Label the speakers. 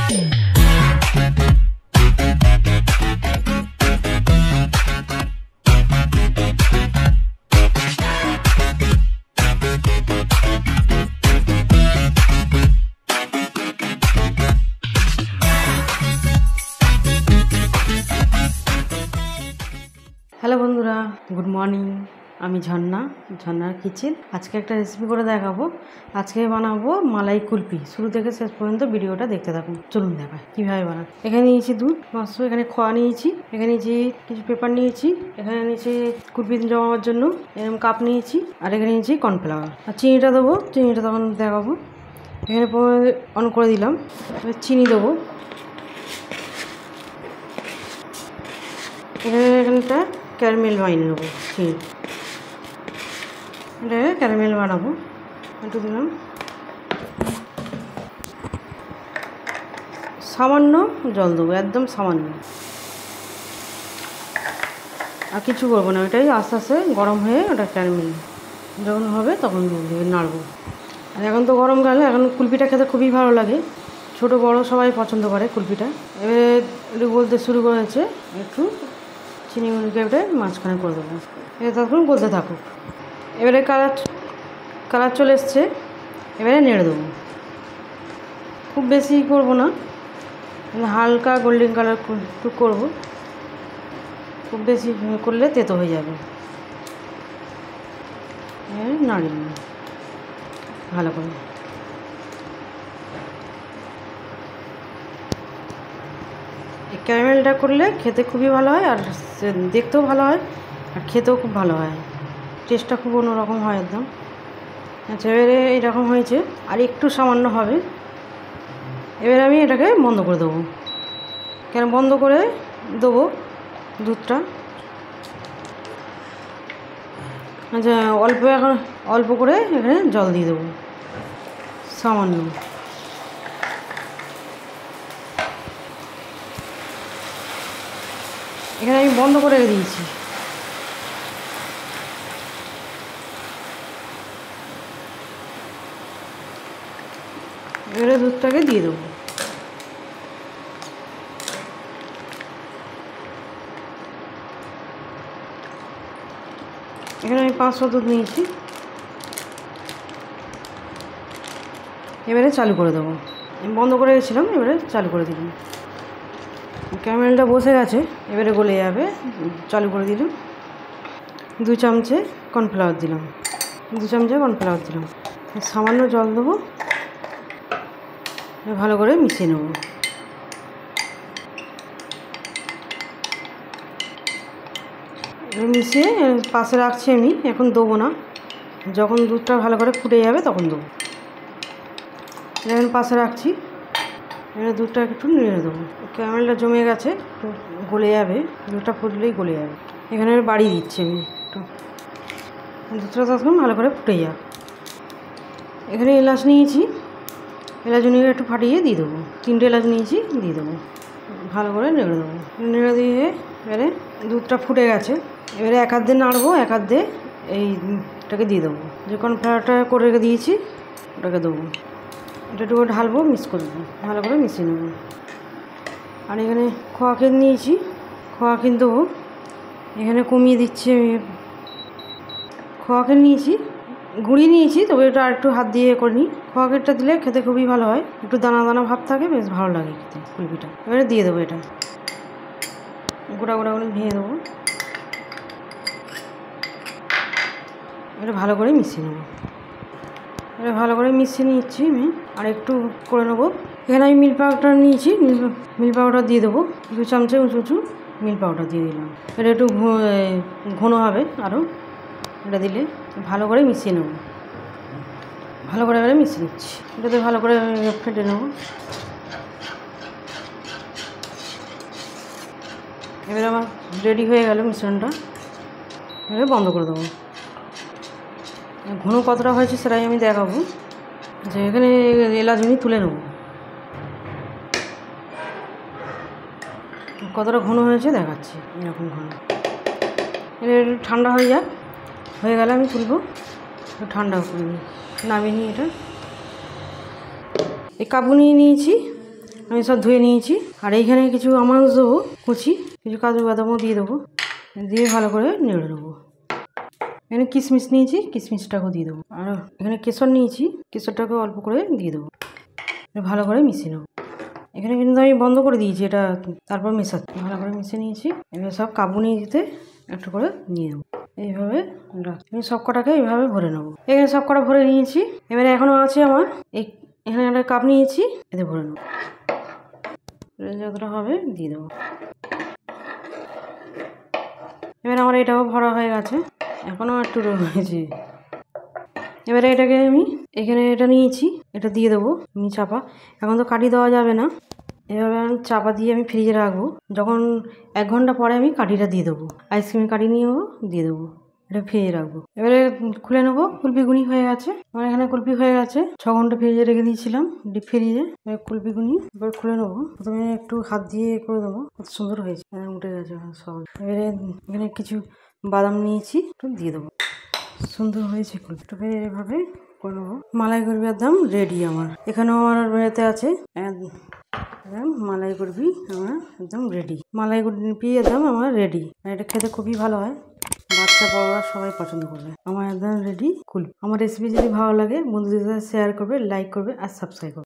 Speaker 1: Hello বন্ধুরা, good morning. আমি ঝর্ণার কিচেন। আজকে একটা রেসিপি করে দেখাবো। আজকে বানাবো মালাই কুলফি। শুরু থেকে শেষ পর্যন্ত ভিডিওটা দেখতে থাকুন। চলুন দেখায় কীভাবে বানাবো। এখানে নিয়েছি দুধ, মাংস, এখানে খোয়া নিয়েছি, এখানে নিয়েছি কিছু পেপার নিয়েছি, এখানে নিয়েছি কুলফি জমাবার জন্য এরকম কাপ নিয়েছি, আর এখানে নিয়েছি কর্নফ্লাওয়ার। আর চিনিটা দেবো, চিনিটা তখন দেখাবো। এখানে অন করে দিলাম, চিনি দেবো। এখানটা ক্যারামেল বানিয়ে নেবো, চিনি এটা ক্যারামেল বানাবো। একটু দিলাম, সামান্য জল দেবো, একদম সামান্য, আর কিছু করবো না। ওটাই আস্তে আস্তে গরম হয়ে ওটা ক্যারামেল যখন হবে তখন নাড়বো। আর এখন তো গরমকালে, এখন কুলফিটা খেতে খুবই ভালো লাগে, ছোটো বড়ো সবাই পছন্দ করে কুলফিটা। এবারে একটু বলতে শুরু করেছে, একটু চিনি মুড়িকে ওটা মাঝখানে করে দেবো। এবার তখন গলতে থাকুক। এবারে কালার চলে এসছে, এবারে নেড়ে দেবো। খুব বেশি করব না, হালকা গোল্ডেন কালার একটু করবো। খুব বেশি করলে তেতো হয়ে যাবে। নাড়িয়ে নেব ভালো করে। এই ক্যারামেলটা করলে খেতে খুবই ভালো হয়, আর দেখতেও ভালো হয়, আর খেতেও খুব ভালো হয়। টেস্টটা খুব অন্যরকম হয় একদম। আচ্ছা, এবারে এরকম হয়েছে, আর একটু সামান্য হবে। এবারে আমি এটাকে বন্ধ করে দেবো। কেন বন্ধ করে দেবো? দুধটা আচ্ছা এখন অল্প করে এখানে জল দিয়ে দেবো, সামান্য। এখানে আমি বন্ধ করে রেখে দিয়েছি। এবারে দুধটাকে দিয়ে দেবো। এখানে আমি 500 দুধ নিয়েছি। এবারে চালু করে দেবো। আমি বন্ধ করে গেছিলাম, এবারে চালু করে দিলাম। ক্যারামেলটা বসে গেছে, এবারে গলে যাবে। চালু করে দিলাম। 2 চামচে কর্নফ্লাওয়ার দিলাম, 2 চামচে কর্নফ্লাওয়ার দিলাম। সামান্য জল দেবো, ভালো করে মিশিয়ে নেব। মিশিয়ে পাশে রাখছি আমি, এখন দেবো না। যখন দুধটা ভালো করে ফুটে যাবে তখন দেবো। এখন পাশে রাখছি, এবার দুধটা একটু নেড়ে দেবো। ক্যারামেলটা জমে গেছে, একটু গলে যাবে, দুধটা ফুটলেই গলে যাবে। এখানে বাড়িয়ে দিচ্ছি আমি একটু, দুধটা তখন ভালো করে ফুটে যাক। এখানে এলাচ নিয়েছি, এলাচ নিয়ে একটু ফাটিয়ে দিয়ে দেবো। 3টে এলাচ নিয়েছি, দিয়ে দেবো। ভালো করে নেড়ে দেবো। নেড়ে দিয়ে এবারে দুধটা ফুটে গেছে, এবারে এক হাত দিয়ে নাড়বো, এক হাত দিয়ে এইটাকে দিয়ে দেবো। যে কর্নফ্লাওয়ারটা করে রেখে দিয়েছি ওটাকে দেবো। এটা একটু ঢালবো, মিক্স করে দেবো, ভালো করে মিশিয়ে নেবো। আর এখানে খোয়া ক্ষীর নিয়েছি, খোয়া ক্ষীর দেবো। এখানে কমিয়ে দিচ্ছি আমি। খোয়া ক্ষীর নিয়েছি, গুঁড়ি নিয়েছি, তবে এটা আর একটু হাত দিয়ে করে নিই। খোয়া ক্ষীরটা দিলে খেতে খুবই ভালো হয়, একটু দানা দানা ভাব থাকে, বেশ ভালো লাগে খেতে কুলফিটা। এবারে দিয়ে দেবো, এটা গোটা গোটা করে ভেঙে দেবো। এটা ভালো করে মিশিয়ে নেবো। এটা ভালো করে মিশিয়ে নিচ্ছি আমি, আর একটু করে নেবো। এখানে আমি মিল্ক পাউডার নিয়েছি, মিল্ক পাউডার দিয়ে দেবো। 2 চামচে উঁচু মিল্ক পাউডার দিয়ে দিলাম। এটা একটু ঘন হবে আরও, এটা দিলে ভালো করে মিশিয়ে নেব। ভালো করে এবারে মিশিয়ে নিচ্ছি। এটাতে ভালো করে ফেটে নেব। এবারে আমার রেডি হয়ে গেল মিশ্রণটা। এবারে বন্ধ করে দেবো। ঘন কতটা হয়েছে সেটাই আমি দেখাবো। যে এখানে এলাচ আমি তুলে নেব, কতটা ঘন হয়েছে দেখাচ্ছি। এরকম ঘন। এটা একটু ঠান্ডা হয়ে যাক, হয়ে গেলে আমি তুলবো। ঠান্ডা করে নিই, নামিয়ে নিই। এটা এই কাবু নিয়ে নিয়েছি, আমি সব ধুয়ে নিয়েছি। আর এইখানে কিছু আমন্ড দেবো কুচি, কিছু কাজু বাদামও দিয়ে দেবো, দিয়ে ভালো করে নেড়ে নেবো। এখানে কিশমিশ নিয়েছি, কিশমিশটাকেও দিয়ে দেবো। আর এখানে কেশর নিয়েছি, কেশরটাকেও অল্প করে দিয়ে দেবো, ভালো করে মিশিয়ে নেবো। এখানে কিন্তু আমি বন্ধ করে দিয়েছি এটা, তারপর মেশাচ্ছি। ভালো করে মিশিয়ে নিয়েছি। এবার সব কাবুনি দিতে একটু করে নিয়ে নেবো। এইভাবে আমি সব কটাকে এইভাবে ভরে নেবো। এখানে সব কটা ভরে নিয়েছি। এবারে এখনও আছে আমার এখানে একটা কাপ নিয়েছি, এতে ভরে নেবো। যতটা হবে দিয়ে দেবো। এবার আমার এটাও ভরা হয়ে গেছে, এখনও একটু রয়েছে। এবারে এটাকে আমি এখানে এটা নিয়েছি, এটা দিয়ে দেবো আমি চাপা। এখন তো কাঠি দেওয়া যাবে না, এভাবে আমি চাপা দিয়ে আমি ফ্রিজে রাখবো। যখন 1 ঘন্টা পরে আমি কাঠিটা দিয়ে দেবো, আইসক্রিমের কাঠি নিয়েও দিয়ে দেবো, এটা ফ্রিজে রাখবো। এবারে খুলে নেবো। কুলপিগুনি হয়ে গেছে আমার, এখানে কুলপি হয়ে গেছে। 6 ঘন্টা ফ্রিজে রেখে দিয়েছিলাম ডিপ ফ্রিজে। কুলপিগুনি এবার খুলে নেবো। প্রথমে একটু হাত দিয়ে করে দেবো, কত সুন্দর হয়েছে, উঠে গেছে সব। এবারে এখানে কিছু বাদাম নিয়েছি, একটু দিয়ে দেবো, সুন্দর হয়েছে কুলপিটা। এভাবে করে নেবো। মালাই কুলফি একদম রেডি আমার। এখানেও আমার এতে আছে মালাই কুলফি আমার একদম রেডি। মালাই কুলফি একদম আমার রেডি। এটা খেতে খুবই ভালো হয়, বাচ্চা বড়রা সবাই পছন্দ করবে। আমার একদম রেডি কুলফি। আমার রেসিপি যদি ভালো লাগে বন্ধুদের সাথে শেয়ার করবে, লাইক করবে আর সাবস্ক্রাইব করবে।